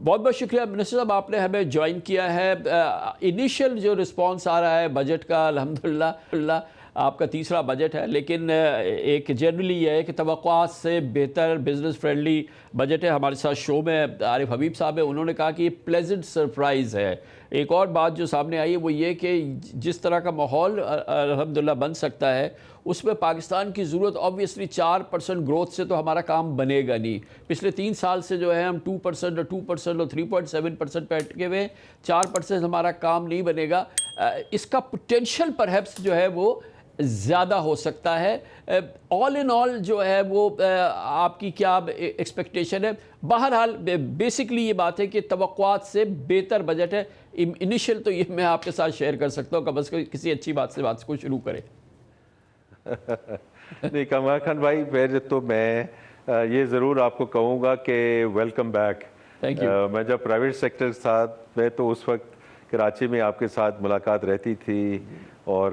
بہت بہت شکریہ منسٹر صاحب، آپ نے ہمیں جوائن کیا ہے۔ انیشیل جو رسپانس آ رہا ہے بجٹ کا، الحمدللہ آپ کا تیسرا بجٹ ہے، لیکن ایک جنرلی یہ ہے کہ توقعات سے بہتر بزنس فرینڈلی بجٹ ہے۔ ہمارے ساتھ شو میں عارف حبیب صاحب ہیں، انہوں نے کہا کہ یہ پلیزنٹ سرپرائز ہے۔ ایک اور بات جو سامنے آئی ہے وہ یہ کہ جس طرح کا ماحول الحمدللہ بن سکتا ہے، اس میں پاکستان کی ضرورت آبویسلی 4% گروتھ سے تو ہمارا کام بنے گا نہیں۔ پچھلے 3 سال سے جو ہے ہم 2% اور 2% اور 3.7% پہ اٹکے ہوئے، 4% ہمارا کام نہیں بنے گا۔ اس کا پوٹینشل پرہیپس جو ہے وہ زیادہ ہو سکتا ہے۔ آل ان آل جو ہے وہ آپ کی کیا ایکسپیکٹیشن ہے؟ بہرحال بیسکلی یہ بات ہے کہ توقعات سے بہتر بجٹ ہے۔ انیشل تو یہ میں آپ کے ساتھ شیئر کر سکتا ہوں کہ بس کسی اچھی بات کو شروع کریں۔ نہیں کمال خان بھائی، پھر تو میں یہ ضرور آپ کو کہوں گا کہ ویلکم بیک۔ میں جب پرائیویٹ سیکٹر کے ساتھ میں تو اس وقت کراچی میں آپ کے ساتھ ملاقات رہتی تھی اور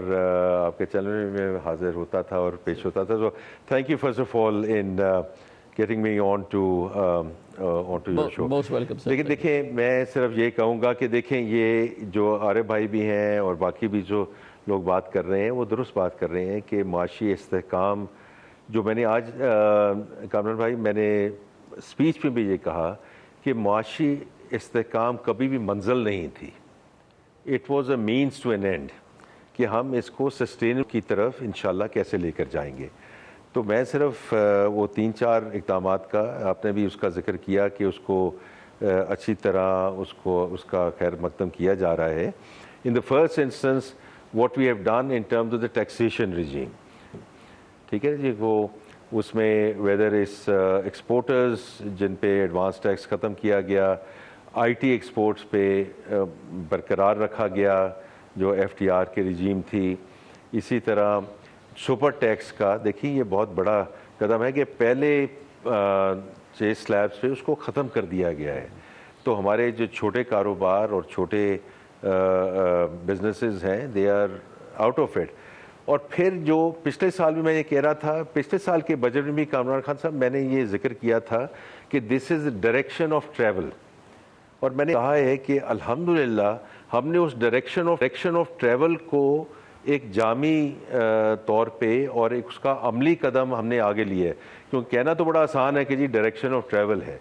آپ کے چینل میں حاضر ہوتا تھا اور پیش ہوتا تھا۔ تو thank you first of all in getting me on to your show. لیکن دیکھیں میں صرف یہ کہوں گا کہ دیکھیں یہ جو عارف بھائی بھی ہیں اور باقی بھی جو لوگ بات کر رہے ہیں وہ درست بات کر رہے ہیں کہ معاشی استحکام جو میں نے آج کامران بھائی میں نے اسپیچ میں بھی یہ کہا کہ معاشی استحکام کبھی بھی منزل نہیں تھی، it was a means to an end, کہ ہم اس کو سسٹین کی طرف انشاءاللہ کیسے لے کر جائیں گے۔ تو میں صرف وہ 3-4 اقدامات کا آپ نے بھی اس کا ذکر کیا کہ اس کو اچھی طرح اس کا خیر مقدم کیا جا رہا ہے۔ In the first instance what we have done in terms of the taxation regime، ٹھیک ہے جی، وہ اس میں whether is ایکسپورٹرز جن پہ ایڈوانس ٹیکس ختم کیا گیا، آئی ٹی ایکسپورٹس پہ برقرار رکھا گیا جو ایف ٹی آر کے رجیم تھی، اسی طرح سپر ٹیکس کا دیکھیں یہ بہت بڑا قدم ہے کہ پہلے 6 سلیبس پہ اس کو ختم کر دیا گیا ہے۔ تو ہمارے جو چھوٹے کاروبار اور چھوٹے بزنسز ہیں they are out of it. اور پھر جو پچھلے سال بھی میں یہ کہہ رہا تھا، پچھلے سال کے بجٹ میں بھی کامران خان صاحب میں نے یہ ذکر کیا تھا کہ دس از ڈائریکشن آف ٹریول، اور میں نے کہا ہے کہ الحمدللہ ہم نے اس ڈائریکشن آف ٹریول کو ایک جامع طور پہ اور ایک اس کا عملی قدم ہم نے آگے لیا ہے۔ کیونکہ کہنا تو بڑا آسان ہے کہ جی ڈائریکشن آف ٹریول ہے،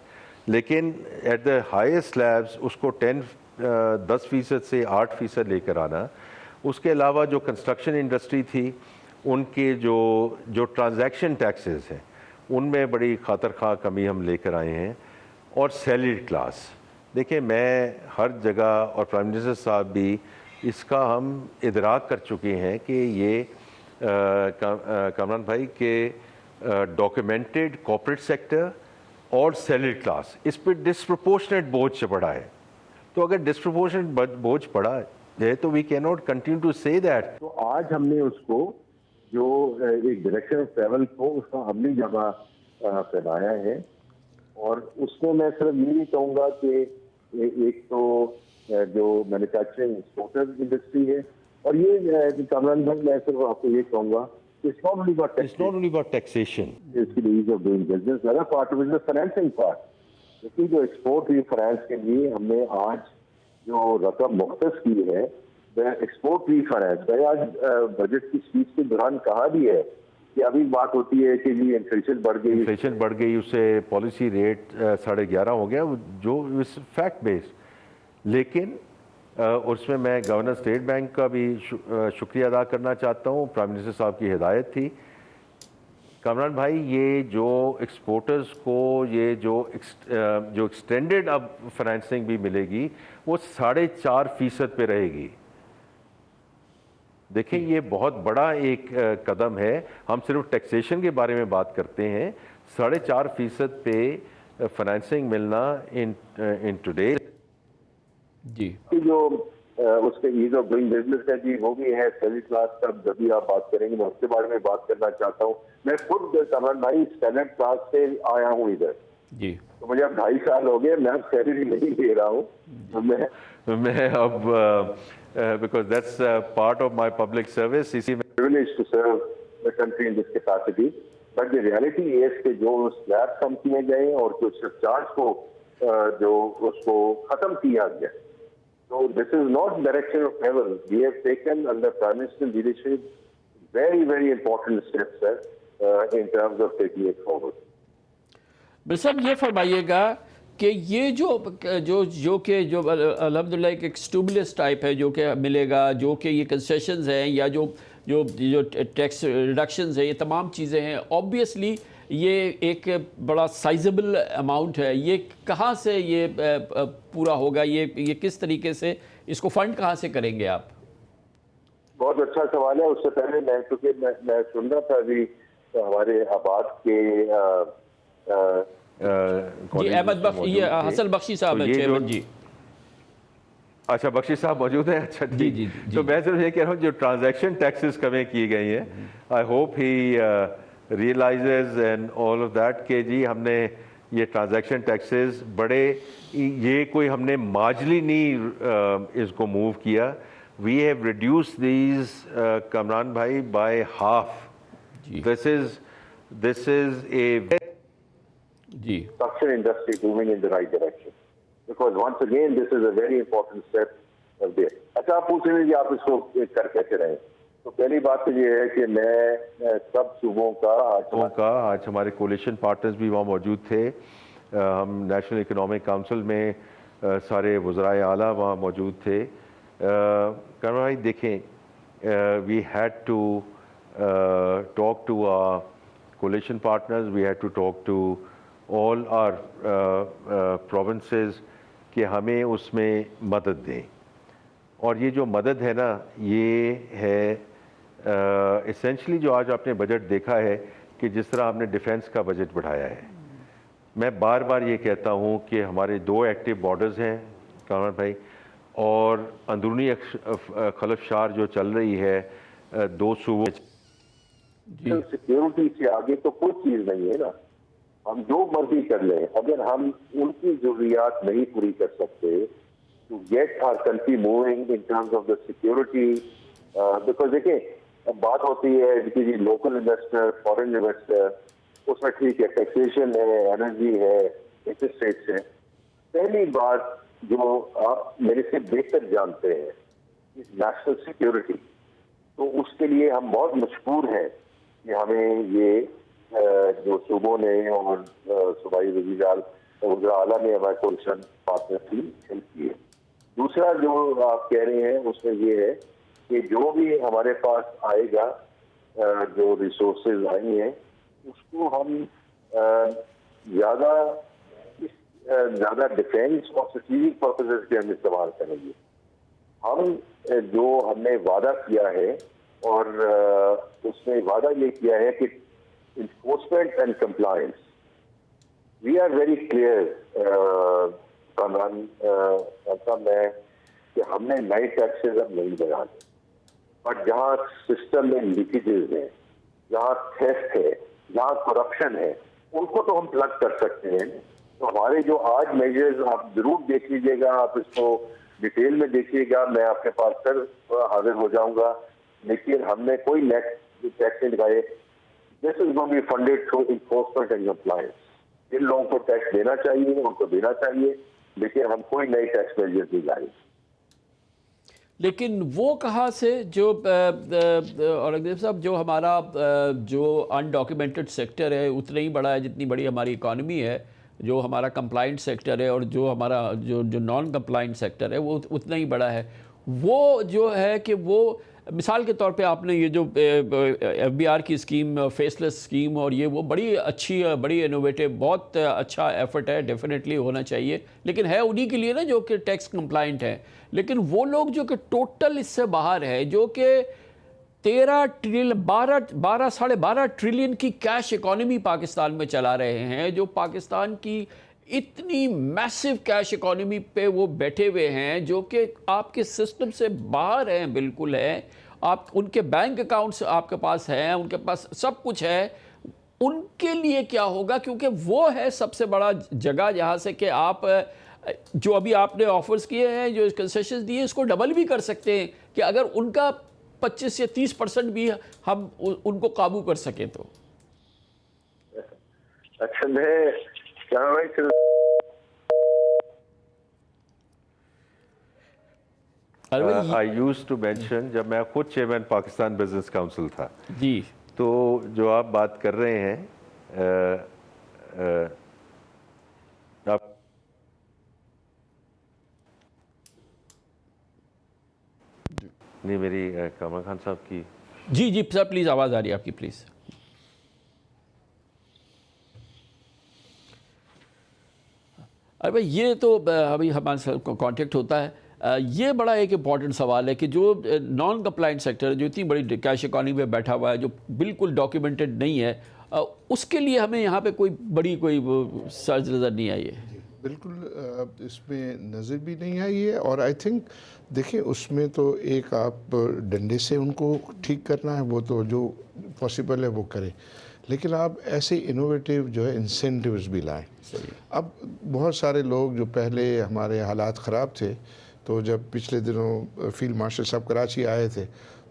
لیکن ایٹ دا ہائیسٹ سلیبس اس کو 10% سے 8% لے کر آنا۔ اس کے علاوہ جو کنسٹرکشن انڈسٹری تھی ان کے جو ٹرانزیکشن ٹیکسز ہیں ان میں بڑی خاطر خواہ کمی ہم لے کر آئے ہیں۔ اور سیلریڈ کلاس دیکھیں میں ہر جگہ اور پرائم منسٹر صاحب بھی اس کا ہم ادراک کر چکے ہیں کہ یہ کامران بھائی کہ ڈاکیومنٹڈ کارپوریٹ سیکٹر اور سیلریڈ کلاس اس پہ ڈسپروپورشنیٹ بوجھ پڑا ہے۔ تو اگر ڈسپروپورشنیٹ بوجھ پڑا ہے تو we can not continue to say that. تو آج ہم نے اس کو جو ایک ڈائریکشن آف ٹریول کو اس کا عملی جگہ پھیلایا ہے، اور اس میں صرف یہ نہیں کہوں گا کہ ایک تو جو مینوفیکچرنگ ایکسپورٹر انڈسٹری ہے، اور یہ کامران بھائی میں صرف آپ کو یہ کہوں گا it's not only about taxation. It's the ease of doing business. The other part of it is the financing part. لیکن جو ایکسپورٹ ریفائنانس کے لیے ہم نے آج جو رقم مختص کی ہے ایکسپورٹ ریفائنانس میں، آج بجٹ کی اسپیچ کے دوران کہا بھی ہے کہ ابھی بات ہوتی ہے کہ جی انفلیشن بڑھ گئی، اس سے پالیسی ریٹ 11.5 ہو گیا جو فیکٹ بیسڈ۔ لیکن اس میں گورنر اسٹیٹ بینک کا بھی شکریہ ادا کرنا چاہتا ہوں، پرائم منسٹر صاحب کی ہدایت تھی۔ کامران بھائی یہ جو ایکسپورٹرز کو یہ جو ایکسٹینڈڈ اب فائنینسنگ بھی ملے گی وہ 4.5% پہ رہے گی۔ دیکھیں یہ بہت بڑا ایک قدم ہے۔ ہم صرف ٹیکسیشن کے بارے میں بات کرتے ہیں، 4.5% پہ فائنینسنگ ملنا ان ٹوڈے جی جو اس کے ایز آف ڈوئنگ بزنس ہے جی وہ بھی ہے۔ سیلری کلاس کا جب بھی آپ بات کریں گے میں اس کے بارے میں بات کرنا چاہتا ہوں۔ میں خود کامران بھائی اسٹینڈرڈ کلاس سے آیا ہوں ادھر، جی تو مجھے اب 2.5 سال ہو گئے، میں اب سیلری نہیں لے رہا ہوں۔ میں اب because that's part of my public service، اسی میں privileged to serve the country in this capacity, but the reality is کہ جو سلیب کم کیے گئے اور جو سرچارج کو جو اس کو ختم کیا گیا. So this is not direction of travel. We have taken under Prime Minister leadership very, very important steps, sir, in terms of taking it forward. بل صاحب یہ فرمائیے گا کہ یہ جو الحمدللہ ایک اسٹیمولس ٹائپ ہے جو کہ ملے گا، جو کہ یہ کنسیشنز ہیں یا جو ٹیکس ریڈکشنز ہیں، یہ تمام چیزیں ہیں، آبویسلی یہ ایک بڑا سائزبل اماؤنٹ ہے. یہ کہاں سے یہ پورا ہوگا؟ یہ کس طریقے سے اس کو فنڈ کہاں سے کریں گے آپ؟ بہت اچھا سوال ہے. اس سے پہلے میں سن رہا تھا ابھی ہمارے آباد کے جی احمد یہ حسن بخشی صاحب ہیں چیئرمین. جی اچھا بخشی صاحب موجود ہیں. اچھا جی. تو میں صرف یہ کہہ رہا ہوں جو ٹرانزیکشن ٹیکسز کمیں کی گئی ہیں، I hope he realises and all of that کہ جی ہم نے یہ ٹرانزیکشن ٹیکسز بڑے، یہ کوئی ہم نے مارجنلی نہیں اس کو موو کیا. We have reduced these Kamran بھائی by half. This is a construction industry moving in the right direction, because once again this is a very important step of there. اچھا آپ پوچھ رہے ہیں کہ آپ اس کو کر کیسے رہے ہیں. تو پہلی بات تو یہ ہے کہ میں سب صوبوں کا آج ہمارے کولیشن پارٹنرز بھی وہاں موجود تھے. ہم نیشنل اکنامک کونسل میں سارے وزرائے اعلیٰ وہاں موجود تھے. کامران بھائی دیکھیں، we had to talk to coalition partners, we had to talk to all our provinces کہ ہمیں اس میں مدد دیں. اور یہ جو مدد ہے نا، یہ ہے اسینشلی جو آج آپ نے بجٹ دیکھا ہے کہ جس طرح آپ نے ڈیفینس کا بجٹ بڑھایا ہے. میں بار بار یہ کہتا ہوں کہ ہمارے 2 ایکٹیو بارڈرز ہیں کامران بھائی، اور اندرونی خلفشار جو چل رہی ہے 2 صوبوں. سیکیورٹی سے آگے تو کوئی چیز نہیں ہے نا. ہم جو مرضی کر لیں، اگر ہم ان کی ضروریات نہیں پوری کر سکتے to get our country moving in terms of the security. Because دیکھیں اب بات ہوتی ہے کہ جی لوکل انویسٹر، فارن انویسٹر، اس میں ٹھیک ہے ٹیکسیشن ہے، انرجی ہے، انٹرسٹ ریٹس ہیں. پہلی بات جو آپ میرے سے بہتر جانتے ہیں نیشنل سیکورٹی، تو اس کے لیے ہم بہت مشکور ہیں کہ ہمیں یہ جو صوبوں نے اور صوبائی وزراء اعلیٰ نے ہمارے کولیشن پارٹنر کی ہیلپ کی ہے. دوسرا جو آپ کہہ رہے ہیں اس میں یہ ہے کہ جو بھی ہمارے پاس آئے گا، جو ریسورسز آئی ہیں، اس کو ہم زیادہ ڈیفینس اور اسٹریٹجک پرپزز کے ہم استعمال کریں گے. ہم نے وعدہ کیا ہے اور اس میں وعدہ یہ کیا ہے کہ enforcement and compliance. We are very clear, Kamran صاحب میں، کہ ہم نے نئے ٹیکسز اب نہیں بنانے. بٹ جہاں سسٹم میں لیکیجز ہیں، جہاں تھیفٹ ہے، جہاں کرپشن ہے، ان کو تو ہم پلگ کر سکتے ہیں. تو ہمارے جو آج میجرز آپ ضرور دیکھ لیجیے گا، آپ اس کو ڈیٹیل میں دیکھیے گا، میں آپ کے پاس پھر حاضر ہو جاؤں گا. لیکن ہم نے کوئی ٹیکس نہیں لگائے. This is going to be funded through enforcement and compliance. جن لوگوں کو ٹیکس دینا چاہیے ان کو دینا چاہیے، لیکن ہم کوئی نئے ٹیکس میجر نہیں لائیں. لیکن وہ کہاں سے جو اورنگزیب صاحب جو ہمارا جو انڈاکیومنٹڈ سیکٹر ہے اتنا ہی بڑا ہے جتنی بڑی ہماری اکانومی ہے، جو ہمارا کمپلائنٹ سیکٹر ہے اور جو ہمارا جو نان کمپلائنٹ سیکٹر ہے وہ اتنا ہی بڑا ہے. وہ جو ہے کہ وہ مثال کے طور پہ آپ نے یہ جو ایف بی آر کی اسکیم، فیس لیس اسکیم، اور یہ وہ بڑی اچھی، بڑی انوویٹو، بہت اچھا ایفرٹ ہے، ڈیفینیٹلی ہونا چاہیے. لیکن ہے انہی کے لیے نا جو کہ ٹیکس کمپلائنٹ ہیں. لیکن وہ لوگ جو کہ ٹوٹل اس سے باہر ہے، جو کہ 12 ٹریلین کی کیش اکانومی پاکستان میں چلا رہے ہیں، جو پاکستان کی اتنی میسیو کیش اکانومی پہ وہ بیٹھے ہوئے ہیں، جو کہ آپ کے سسٹم سے باہر ہیں، بالکل ہے. آپ ان کے بینک اکاؤنٹس آپ کے پاس ہیں، ان کے پاس سب کچھ ہے. ان کے لیے کیا ہوگا؟ کیونکہ وہ ہے سب سے بڑا جگہ جہاں سے کہ آپ جو ابھی آپ نے آفرز کیے ہیں، جو کنسیشنز دیے، اس کو ڈبل بھی کر سکتے ہیں کہ اگر ان کا 25 یا 30% بھی ہم ان کو قابو کر سکیں تو. اچھا میں I used to mention جب میں خود چیئرمین پاکستان بزنس کاؤنسل تھا جی تو جو آپ بات کر رہے ہیں آپ نہیں میری کامران خان صاحب کی جی جی سر پلیز آواز آ رہی ہے آپ کی پلیز. ارے بھائی یہ تو ابھی ہمارے ساتھ کانٹیکٹ ہوتا ہے. یہ بڑا ایک امپورٹنٹ سوال ہے کہ جو نان کمپلائنٹ سیکٹر جو اتنی بڑی کیش اکانومی میں بیٹھا ہوا ہے جو بالکل ڈاکیومنٹڈ نہیں ہے اس کے لیے ہمیں یہاں پہ کوئی بڑی کوئی سرچ نظر نہیں آئی ہے. بالکل اس میں نظر بھی نہیں آئی ہے اور آئی تھنک دیکھیں اس میں تو ایک آپ ڈنڈے سے ان کو ٹھیک کرنا ہے وہ تو جو پاسبل ہے وہ کریں لیکن آپ ایسے انوویٹیو جو ہے انسینٹیوز بھی لائیں. اب بہت سارے لوگ جو پہلے ہمارے حالات خراب تھے تو جب پچھلے دنوں فیلڈ مارشل صاحب کراچی آئے تھے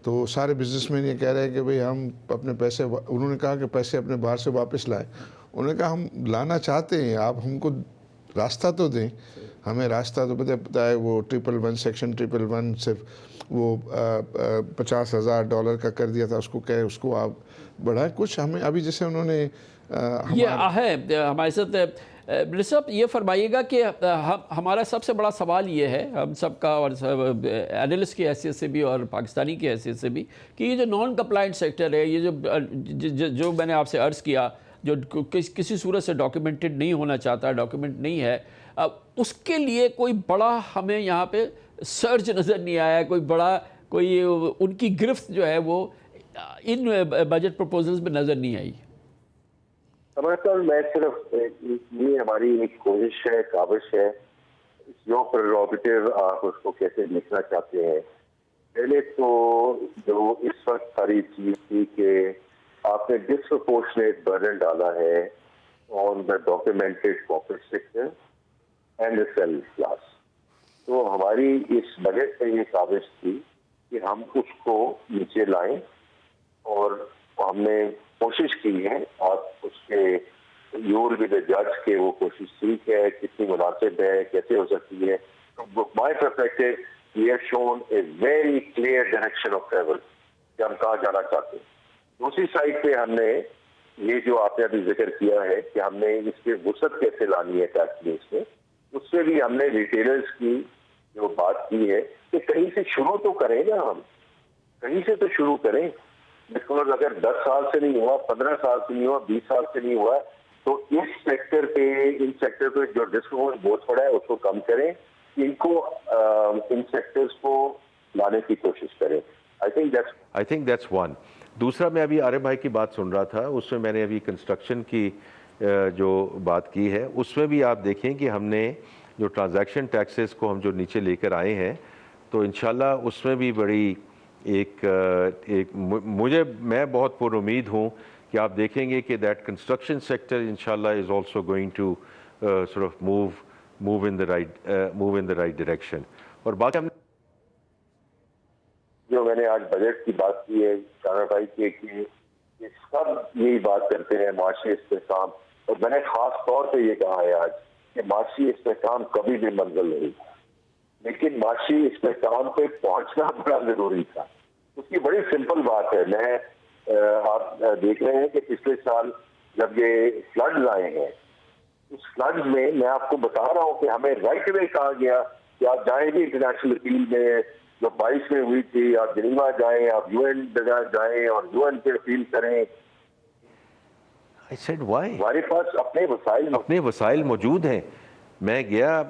تو سارے بزنس مین یہ کہہ رہے ہیں کہ بھئی ہم اپنے پیسے انہوں نے کہا کہ پیسے اپنے باہر سے واپس لائیں. انہوں نے کہا ہم لانا چاہتے ہیں آپ ہم کو راستہ تو دیں ہمیں راستہ تو پتہ ہے وہ 111 سیکشن 111 صرف وہ $50,000 کا کر دیا تھا اس کو کہے اس کو آپ بڑھائیں کچھ ہمیں ابھی جیسے انہوں نے یہ ہے ہمارے ساتھ. منسٹر صاحب یہ فرمائیے گا کہ ہمارا سب سے بڑا سوال یہ ہے ہم سب کا اور اینالسٹ کی حیثیت سے بھی اور پاکستانی کی حیثیت سے بھی کہ یہ جو نان کمپلائنٹ سیکٹر ہے یہ جو میں نے آپ سے عرض کیا جو کسی صورت سے ڈاکیومنٹڈ نہیں ہونا چاہتا ڈاکیومنٹ نہیں ہے اس کے لیے کوئی بڑا ہمیں یہاں پہ سرچ نظر نہیں آیا کوئی بڑا کوئی ان کی گرفت جو ہے وہ ان بجٹ پروپوزلز میں نظر نہیں آئی. میں صرف یہ ہماری ایک کوشش ہے کاوش ہے جو پریروگیٹو آپ اس کو کیسے لکھنا چاہتے ہیں. پہلے تو جو اس وقت ساری چیز تھی کہ آپ نے ڈسپرپورشنیٹ برڈن ڈالا ہے on the documented corporate sector and the self class. تو ہماری اس بجٹ میں یہ کاوش تھی کہ ہم اس کو نیچے لائیں اور ہم نے کوشش کی ہے. آپ اس کے یو ول بی دا جج کہ وہ کوشش ٹھیک ہے کتنی مناسب ہے کیسے ہو سکتی ہے. My perspective we have shown a very clear direction of travel کہ ہم کہاں جانا چاہتے ہیں. دوسری سائڈ پہ ہم نے یہ جو آپ نے ابھی ذکر کیا ہے کہ ہم نے اس پہ وسعت کیسے لانی ہے ٹیکس بیس میں اس سے بھی ہم نے ریٹیلرز کی جو بات کی ہے کہ کہیں سے شروع تو کریں نا ہم کہیں سے تو شروع کریں. بیکاز اگر 10 سال سے نہیں ہوا 15 سال سے نہیں ہوا 20 سال سے نہیں ہوا تو اس سیکٹر پہ ان سیکٹر پہ جو ڈسکاؤنٹ بہت پڑا ہے اس کو کم کریں ان کو ان سیکٹرز کو لانے کی کوشش کریں. I think that's one. دوسرا میں ابھی عارف بھائی کی بات سن رہا تھا اس میں میں نے ابھی کنسٹرکشن کی جو بات کی ہے اس میں بھی آپ دیکھیں کہ ہم نے جو ٹرانزیکشن ٹیکسز کو ہم جو نیچے لے کر آئے ہیں تو انشاءاللہ اس میں بھی بڑی ایک میں بہت پر امید ہوں کہ آپ دیکھیں گے کہ دیٹ کنسٹرکشن سیکٹر انشاءاللہ is also going to sort of move in the right direction. اور باقی ہم جو میں نے آج بجٹ کی بات کی ہے کامران بھائی کی کہ سب یہی بات کرتے ہیں معاشی استحکام اور میں نے خاص طور پہ یہ کہا ہے آج کہ معاشی استحکام کبھی بھی منزل نہیں تھا لیکن معاشی استحکام پہ پہنچنا بڑا ضروری تھا. اس کی بڑی سمپل بات ہے. میں آپ دیکھ رہے ہیں کہ پچھلے سال جب یہ فلڈز آئے ہیں اس فلڈز میں آپ کو بتا رہا ہوں کہ ہمیں رائٹ وے کہا گیا کہ آپ جائیں گے انٹرنیشنل اپیل میں جو 22 میں ہوئی تھی آپ جنیوا جائیں آپ یو این جائیں اور یو این پہ اپیل کریں. ہمارے پاس اپنے وسائل موجود ہیں. میں گیا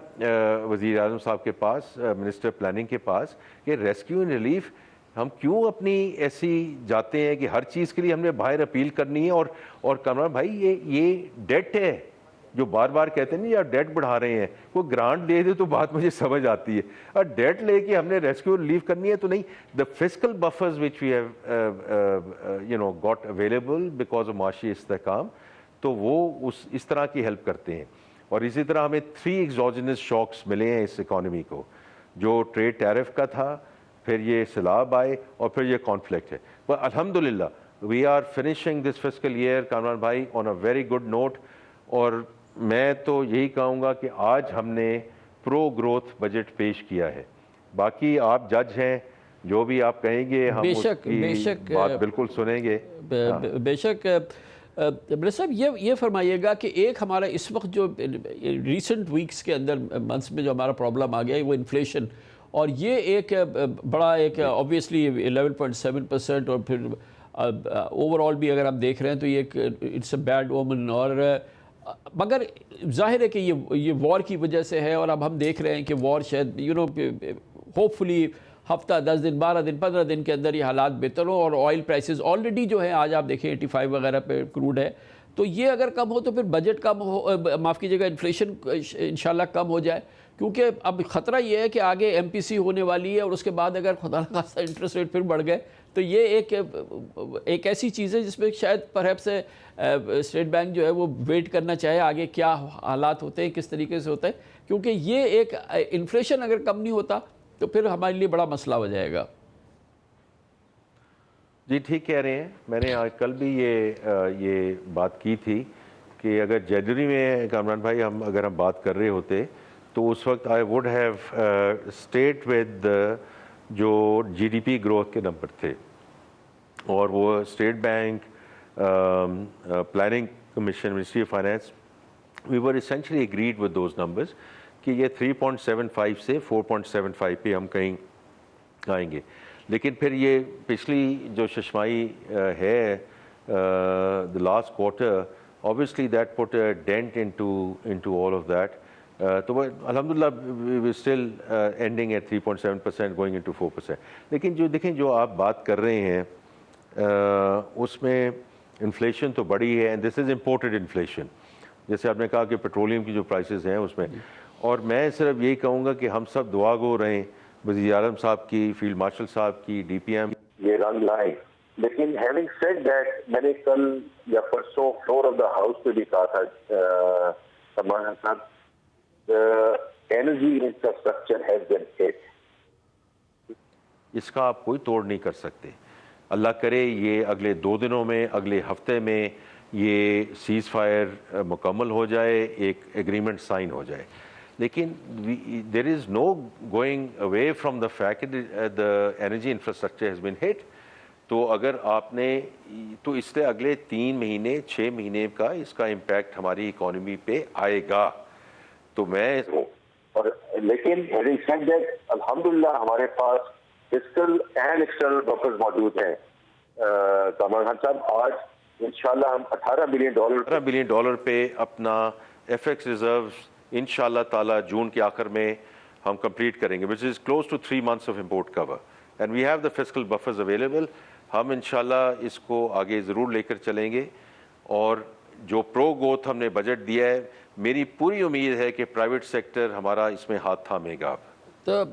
وزیر اعظم صاحب کے پاس منسٹر پلاننگ کے پاس کہ ریسکیو اینڈ ریلیف ہم کیوں اپنی ایسی جاتے ہیں کہ ہر چیز کے لیے ہم نے باہر اپیل کرنی ہے اور کامران بھائی یہ ڈیٹ ہے جو بار بار کہتے ہیں نا یا ڈیٹ بڑھا رہے ہیں کوئی گرانٹ دے دے تو بات مجھے سمجھ آتی ہے اور ڈیٹ لے کے ہم نے ریسکیو ریلیف کرنی ہے تو نہیں. The fiscal buffers which we have got available because of معاشی استحکام تو وہ اس طرح کی ہیلپ کرتے ہیں. اور اسی طرح ہمیں 3 ایگزوجنس شاکس ملے ہیں اس اکانومی کو جو ٹریڈ ٹیرف کا تھا پھر یہ سیلاب آئے اور پھر یہ کانفلکٹ ہے. پر الحمدللہ we are finishing this fiscal year Kamran بھائی on a very good note. اور میں تو یہی کہوں گا کہ آج ہم نے پرو گروتھ بجٹ پیش کیا ہے باقی آپ جج ہیں, جو بھی آپ کہیں گے ہم بے اس شک کی بات بالکل سنیں گے. بے شک. بلال صاحب یہ فرمائیے گا کہ ایک ہمارا اس وقت جو ریسنٹ ویکس کے اندر منتھس میں جو ہمارا پرابلم آ گیا ہے وہ انفلیشن, اور یہ ایک بڑا ایک آبویسلی 11.7%, اور پھر اوور آل بھی اگر آپ دیکھ رہے ہیں تو یہ ایک اٹس اے بیڈ اومن, اور مگر ظاہر ہے کہ یہ وار کی وجہ سے ہے, اور اب ہم دیکھ رہے ہیں کہ وار شاید ہوپ فلی ہفتہ 10 دن 12 دن 15 دن کے اندر یہ حالات بہتر ہوں, اور آئل پرائسز آلریڈی جو ہیں آج آپ دیکھیں 85 وغیرہ پہ کروڈ ہے, تو یہ اگر کم ہو تو پھر بجٹ کم ہو, معاف کیجیے گا, انفلیشن انشاءاللہ کم ہو جائے, کیونکہ اب خطرہ یہ ہے کہ آگے ایم پی سی ہونے والی ہے, اور اس کے بعد اگر خدا نخواستہ انٹرسٹ ریٹ پھر بڑھ گئے تو یہ ایک ایسی چیز ہے جس میں شاید پرہیپس اسٹیٹ بینک جو ہے وہ ویٹ کرنا چاہے آگے کیا حالات ہوتے ہیں, کس طریقے سے ہوتے ہیں, کیونکہ یہ ایک انفلیشن اگر کم نہیں ہوتا تو پھر ہمارے لیے بڑا مسئلہ ہو جائے گا. جی ٹھیک کہہ رہے ہیں. میں نے آج کل بھی یہ بات کی تھی کہ اگر جنوری میں کامران بھائی اگر ہم بات کر رہے ہوتے تو اس وقت I would have stayed with جو جی ڈی پی گروتھ کے نمبر تھے, اور وہ State Bank, Planning Commission, Ministry of Finance, we were essentially agreed with those numbers کہ یہ 3.75 سے 4.75 پہ ہم کہیں آئیں گے. لیکن پھر یہ پچھلی جو ششمائی ہے the last quarter, obviously that put a dent into all of that. تو الحمدللہ we still ending at 3.7% going into 4%. لیکن جو دیکھیں جو آپ بات کر رہے ہیں اس میں انفلیشن تو بڑی ہے, and this is imported inflation. جیسے آپ نے کہا کہ پیٹرولیم کی جو پرائسز ہیں اس میں, اور میں صرف یہی کہوں گا کہ ہم سب دعا گو رہیں, وزیر اعظم صاحب کی, فیلڈ مارشل صاحب کی, ڈی پی ایم, یہ رنگ لائیں. لیکن ہیونگ سیڈ دیٹ, میں نے کل یا پرسوں فلور آف دا ہاؤس پہ بھی کہا تھا سلمان صاحب, انرجی انفراسٹرکچر ہیز بین ہٹ. اس کا آپ کوئی توڑ نہیں کر سکتے. اللہ کرے یہ اگلے 2 دنوں میں, اگلے ہفتے میں یہ سیز فائر مکمل ہو جائے, ایک ایگریمنٹ سائن ہو جائے. لیکن there is no going away from the fact the energy infrastructure has been hit. تو اگر آپ نے تو اس سے اگلے 3 مہینے 6 مہینے کا اس کا امپیکٹ ہماری اکانومی پہ آئے گا. تو میں اور لیکن الحمدللہ ہمارے پاس فسکل اینڈ ایکسٹرنل بفرز موجود ہیں. کمال خان صاحب, آج انشاءاللہ ہم $18 بلین پہ اپنا ایف ایکس ریزروز انشاءاللہ تعالی جون کے آخر میں ہم کمپلیٹ کریں گے, which is close to 3 months of import cover, and we have the fiscal buffers available. ہم انشاءاللہ اس کو آگے ضرور لے کر چلیں گے, اور جو پرو گروتھ ہم نے بجٹ دیا ہے, میری پوری امید ہے کہ پرائیویٹ سیکٹر ہمارا اس میں ہاتھ تھامے گا. تو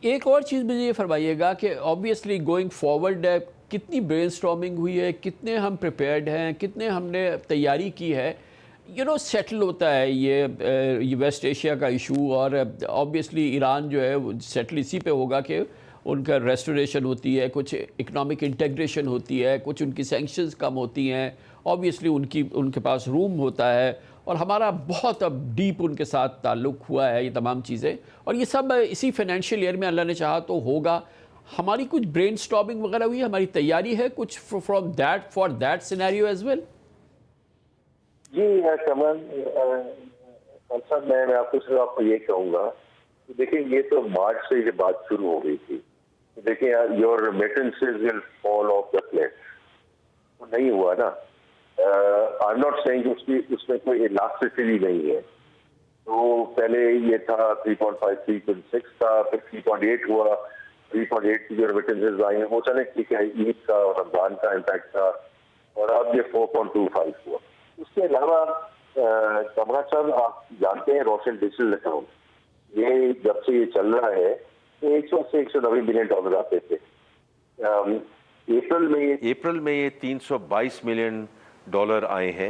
ایک اور چیز مجھے یہ فرمائیے گا کہ آبویسلی گوئنگ فارورڈ کتنی برین سٹارمنگ ہوئی ہے, کتنے ہم پریپیئرڈ ہیں, کتنے ہم نے تیاری کی ہے. سیٹل ہوتا ہے یہ ویسٹ ایشیا کا ایشو, اور آبویسلی ایران جو ہے وہ سیٹل اسی پہ ہوگا کہ ان کا ریسٹوریشن ہوتی ہے, کچھ اکنامک انٹیگریشن ہوتی ہے, کچھ ان کی سینکشنز کم ہوتی ہیں, آبویسلی ان کے پاس روم ہوتا ہے, اور ہمارا بہت اب ڈیپ ان کے ساتھ تعلق ہوا ہے یہ تمام چیزیں, اور یہ سب اسی فائنینشیل ایئر میں اللہ نے چاہا تو ہوگا. ہماری کچھ برین سٹارمنگ وغیرہ ہوئی, ہماری تیاری ہے کچھ for that scenario as well. جی کمل صاحب, میں آپ کو یہ کہوں گا کہ دیکھیں یہ تو مارچ سے یہ بات شروع ہو گئی تھی. دیکھیں your remittances will fall off the cliff, نہیں ہوا نا. آئی ایم ناٹ سیئنگ اس میں کوئی الاسٹیسٹی نہیں ہے. تو پہلے یہ تھا 3.5 3.6 تھا, پھر 3.8 ہوا, 3.8 کی جو ریمیٹنسز آئی ہیں وہ چلے ٹھیک ہے, عید کا اور رمضان کا امپیکٹ تھا, اور اب یہ 4.25 ہوا. اس کے علاوہ کمرا صاحب آپ جانتے ہیں روشن ڈیجیٹل اکاؤنٹ یہ جب سے یہ چل رہا ہے تو 100 سے 190 بلین ڈالر آتے تھے. اپریل میں یہ 322 ملین ڈالر آئے ہیں,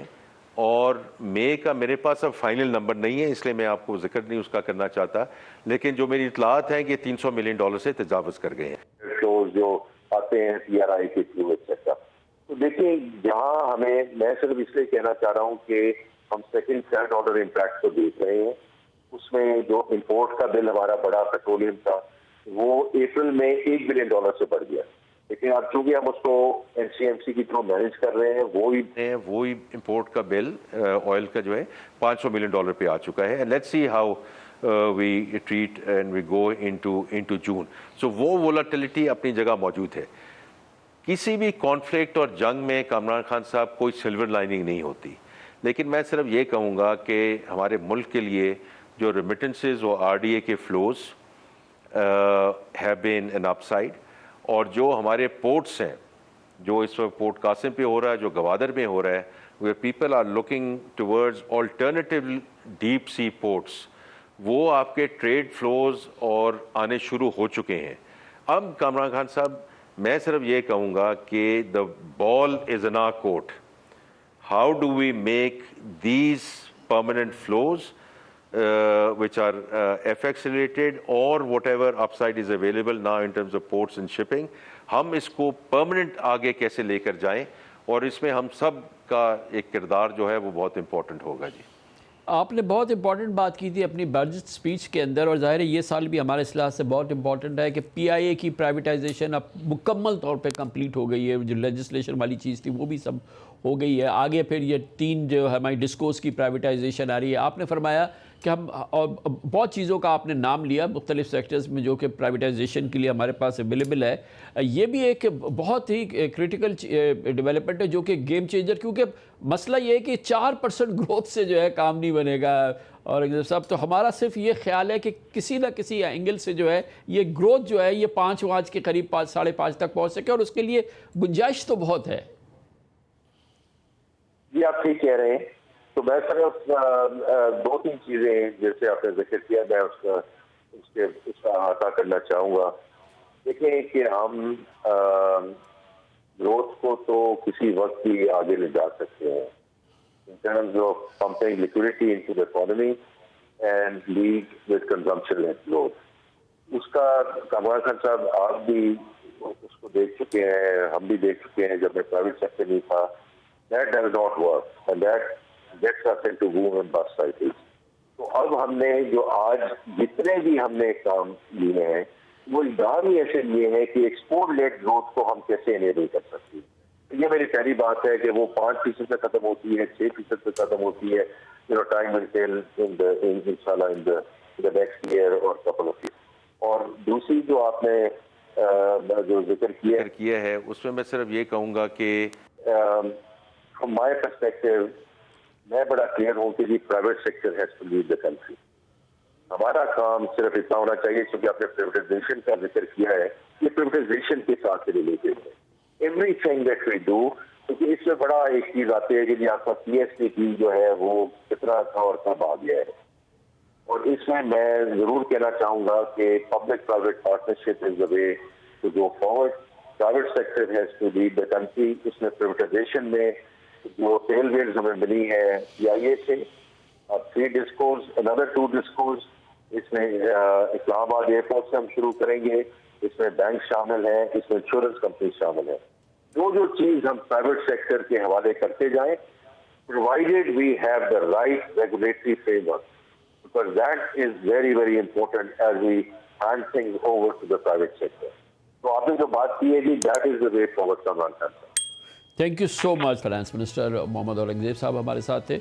اور مئی کا میرے پاس اب فائنل نمبر نہیں ہے اس لیے میں آپ کو ذکر نہیں اس کا کرنا چاہتا, لیکن جو میری اطلاعات ہیں کہ 300 ملین ڈالر سے تجاوز کر گئے ہیں. شوز جو آتے ہیں PRI کے تھرو ایٹسٹرا. تو دیکھیں جہاں میں صرف اس لیے کہنا چاہ رہا ہوں کہ ہم سیکنڈ تھرڈ آرڈر امپیکٹ کو دیکھ رہے ہیں. اس میں جو امپورٹ کا بل ہمارا بڑا پیٹرولیم کا وہ اپریل میں $1 بلین سے بڑھ گیا. لیکن اب چونکہ ہم اس کو NCMC کی تھرو مینیج کر رہے ہیں, وہی امپورٹ کا بل آئل کا جو ہے $500 ملین پہ آ چکا ہے. And let's see how we treat and we go into June. So وہ وولیٹیلیٹی اپنی جگہ موجود ہے. کسی بھی کانفلکٹ اور جنگ میں کامران خان صاحب کوئی سلور لائننگ نہیں ہوتی, لیکن میں صرف یہ کہوں گا کہ ہمارے ملک کے لیے جو ریمیٹنسز اور RDA کے flows have been an up side, اور جو ہمارے پورٹس ہیں, جو اس وقت پورٹ قاسم پہ ہو رہا ہے, جو گوادر میں ہو رہا ہے, where people are looking towards alternative deep sea ports, وہ آپ کے ٹریڈ فلوز اور آنے شروع ہو چکے ہیں. اب کامران خان صاحب میں صرف یہ کہوں گا کہ the ball is in our court. How do we make these permanent flows which are FX related or whatever upside is available now in terms of ports and shipping, ہم اس کو پرماننٹ آگے کیسے لے کر جائیں, اور اس میں ہم سب کا ایک کردار جو ہے وہ بہت امپورٹنٹ ہوگا. جی آپ نے بہت امپورٹنٹ بات کی تھی اپنی بجٹ سپیچ کے اندر, اور ظاہر ہے یہ سال بھی ہمارے اصلاح سے بہت امپورٹنٹ ہے کہ PIA کی پرائیویٹائزیشن اب مکمل طور پہ کمپلیٹ ہو گئی ہے. جو لیجسلیشن والی چیز تھی وہ بھی سب ہو گئی ہے. آگے پھر یہ 3 جو ہماری ڈسکوز کی پرائیویٹائزیشن آ رہی ہے. آپ نے فرمایا کہ ہم, اور بہت چیزوں کا آپ نے نام لیا مختلف سیکٹرز میں جو کہ پرائیویٹائزیشن کے لیے ہمارے پاس اویلیبل ہے. یہ بھی ایک بہت ہی کرٹیکل ڈیولپمنٹ ہے جو کہ گیم چینجر, کیونکہ مسئلہ یہ ہے کہ 4% گروتھ سے جو ہے کام نہیں بنے گا. اور صاحب تو ہمارا صرف یہ خیال ہے کہ کسی نہ کسی اینگل سے جو ہے یہ گروتھ جو ہے یہ 5 کے قریب 5.5 تک پہنچ سکے, اور اس کے لیے گنجائش تو بہت ہے. جی آپ ٹھیک کہہ رہے ہیں. تو میں صرف 2-3 چیزیں جیسے آپ نے ذکر کیا میں اس کا احاطہ کرنا چاہوں گا. دیکھیں کہ ہم گروتھ کو تو کسی وقت بھی آگے لے جا سکتے ہیں in terms of pumping liquidity into the economy and lead with consumption-led growth. اس کا کامران خان صاحب آپ بھی اس کو دیکھ چکے ہیں, ہم بھی دیکھ چکے ہیں جب میں پرائیویٹ سیکٹر نہیں تھا. That does not work and that gets us into boom and bust cycles. تو اب ہم نے جو آج جتنے بھی ہم نے کام لیے ہیں وہ ادارے ہی ایسے لیے ہیں کہ ایکسپورٹ لیڈ گروتھ کو ہم کیسے انیبل کر سکتے ہیں. یہ میری پہلی بات ہے کہ وہ 5% سے ختم ہوتی ہے, 6% سے ختم ہوتی ہے. ٹائم ول ٹیل انشاءاللہ ان the next year or couple of years. اور دوسری جو آپ نے جو ذکر کیا ہے اس میں صرف یہ کہوں گا کہ from my perspective میں بڑا کلیئر ہوں کہ private sector has to lead the country. ہمارا کام صرف اتنا ہونا چاہیے, کیونکہ آپ نے پرائیویٹائزیشن کا ذکر کیا ہے, یہ پرائیویٹائزیشن کے ساتھ ریلیٹڈ ہے. everything that we do, کیونکہ اس میں بڑا ایک چیز آتی ہے کہ آپ کا PSPP جو ہے وہ کتنا تھا اور کب آ گیا ہے. اور اس میں ضرور کہنا چاہوں گا کہ public private partnership is the way to go forward. Private sector has to lead the country. اس میں پرائیویٹائزیشن میں جو ٹیل ویلز ہمیں ملی ہے PIA سے, 3 ڈسکوز, another 2 ڈسکوز, اس میں اسلام آباد ایئرپورٹ سے ہم شروع کریں گے. اس میں بینک شامل ہیں, اس میں انشورنس کمپنی شامل ہے. جو چیز ہم پرائیویٹ سیکٹر کے حوالے کرتے جائیں, provided we have the right regulatory framework, because that is very, very important as we hand things over to the private sector. تو آپ نے جو بات کی ہے جی, that is the way forward. Thank you so much. Finance minister Muhammad Aurangzeb صاحب ہمارے ساتھ تھے.